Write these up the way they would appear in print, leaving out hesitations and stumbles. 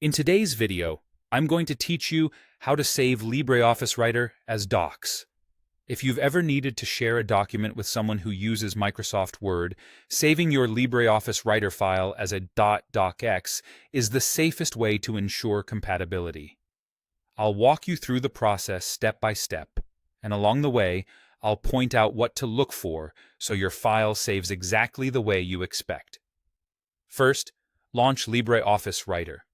In today's video, I'm going to teach you how to save LibreOffice Writer as Docx. If you've ever needed to share a document with someone who uses Microsoft Word, saving your LibreOffice Writer file as a .docx is the safest way to ensure compatibility. I'll walk you through the process step by step, and along the way, I'll point out what to look for so your file saves exactly the way you expect. First, launch LibreOffice Writer.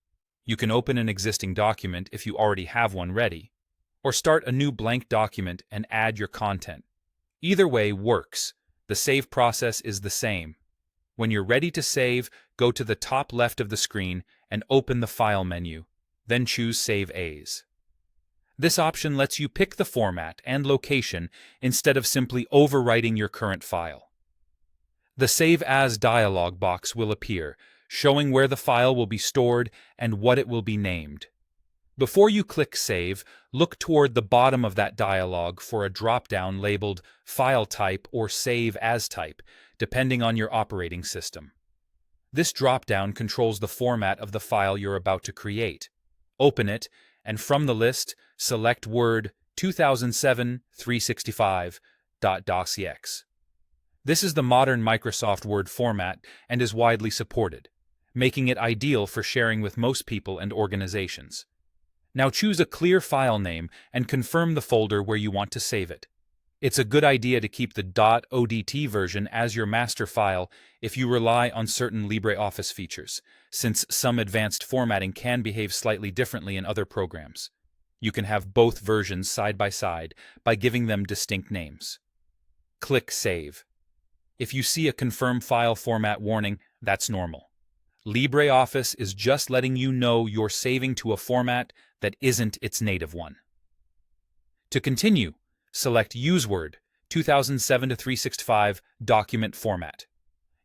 You can open an existing document if you already have one ready, or start a new blank document and add your content. Either way works. The save process is the same. When you're ready to save, go to the top left of the screen and open the File menu, then choose Save As. This option lets you pick the format and location instead of simply overwriting your current file. The Save As dialog box will appear, showing where the file will be stored and what it will be named. Before you click Save, look toward the bottom of that dialog for a drop-down labeled File Type or Save As Type, depending on your operating system. This drop-down controls the format of the file you're about to create. Open it, and from the list, select Word 2007-365.docx. This is the modern Microsoft Word format and is widely supported, making it ideal for sharing with most people and organizations. Now choose a clear file name and confirm the folder where you want to save it. It's a good idea to keep the .odt version as your master file if you rely on certain LibreOffice features, since some advanced formatting can behave slightly differently in other programs. You can have both versions side by side by giving them distinct names. Click Save. If you see a Confirm File Format warning, that's normal. LibreOffice is just letting you know you're saving to a format that isn't its native one. To continue, select Use Word 2007-365 document format.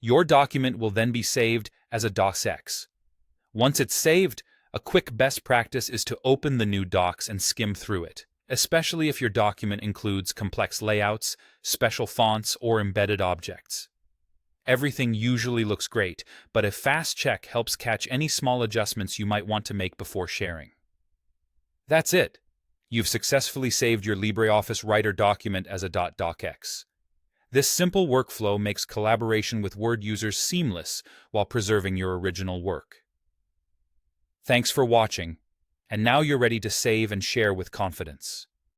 Your document will then be saved as a docx. Once it's saved, a quick best practice is to open the new docs and skim through it, especially if your document includes complex layouts, special fonts, or embedded objects. Everything usually looks great, but a fast check helps catch any small adjustments you might want to make before sharing. That's it. You've successfully saved your LibreOffice Writer document as a .docx. This simple workflow makes collaboration with Word users seamless while preserving your original work. Thanks for watching, and now you're ready to save and share with confidence.